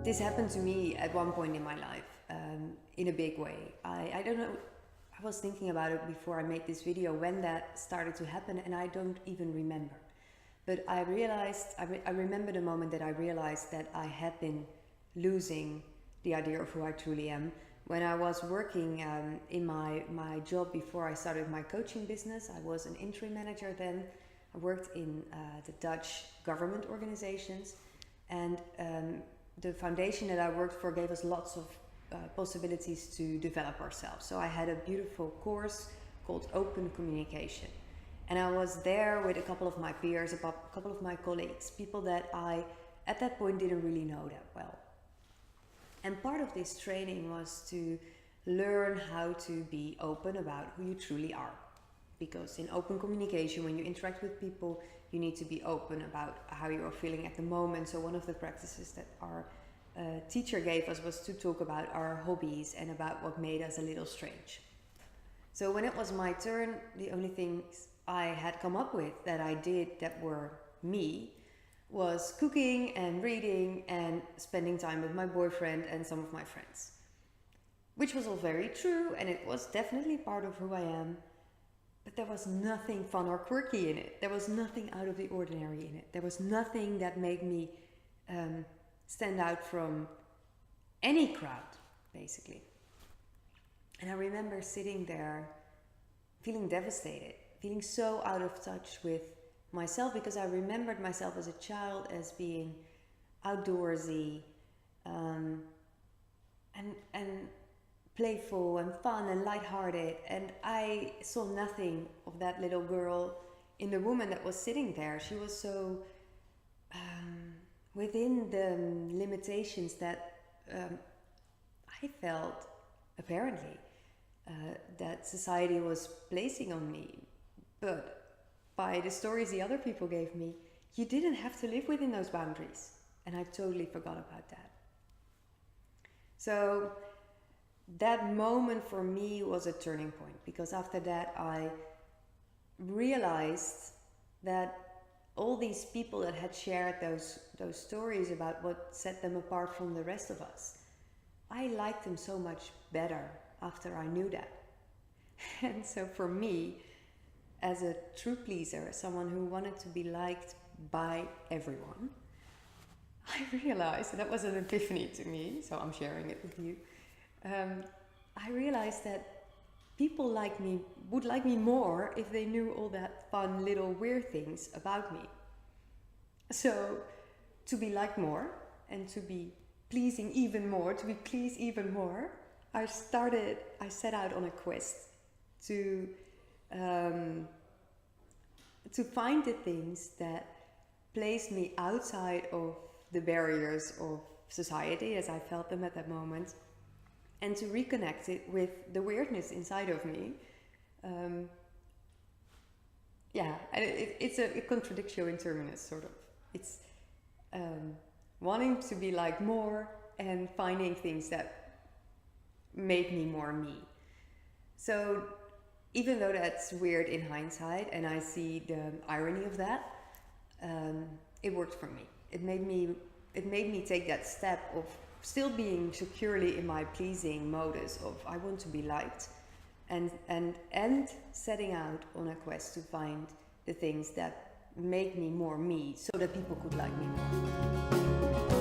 this happened to me at one point in my life, in a big way. I don't know, I was thinking about it before I made this video when that started to happen, and I don't even remember. But I realized, I remember the moment that I realized that I had been losing the idea of who I truly am. When I was working in my job before I started my coaching business, I was an interim manager then. I worked in the Dutch government organizations, and the foundation that I worked for gave us lots of possibilities to develop ourselves. So I had a beautiful course called Open Communication. And I was there with a couple of my peers, a couple of my colleagues, people that I, at that point, didn't really know that well. And part of this training was to learn how to be open about who you truly are. Because in open communication, when you interact with people, you need to be open about how you are feeling at the moment. So one of the practices that our teacher gave us was to talk about our hobbies and about what made us a little strange. So when it was my turn, the only things I had come up with that I did that were me was cooking and reading and spending time with my boyfriend and some of my friends. Which was all very true, and it was definitely part of who I am, but there was nothing fun or quirky in it. There was nothing out of the ordinary in it. There was nothing that made me stand out from any crowd, basically. And I remember sitting there feeling devastated, feeling so out of touch with myself, because I remembered myself as a child as being outdoorsy and playful and fun and lighthearted, and I saw nothing of that little girl in the woman that was sitting there. She was so within the limitations that I felt, apparently, that society was placing on me. But by the stories the other people gave me, you didn't have to live within those boundaries. And I totally forgot about that. So that moment for me was a turning point, because after that I realized that all these people that had shared those stories about what set them apart from the rest of us, I liked them so much better after I knew that. And so for me, as a true pleaser, someone who wanted to be liked by everyone, I realized, and that was an epiphany to me, so I'm sharing it with you, I realized that people like me would like me more if they knew all that fun little weird things about me. So to be liked more and to be pleasing even more, to be pleased even more, I set out on a quest to find the things that placed me outside of the barriers of society as I felt them at that moment, and to reconnect it with the weirdness inside of me. It's a contradictio in terminus, sort of. It's wanting to be liked more and finding things that made me more me. So even though that's weird in hindsight, and I see the irony of that, it worked for me. It made me take that step of still being securely in my pleasing modus of I want to be liked, and setting out on a quest to find the things that make me more me, so that people could like me more.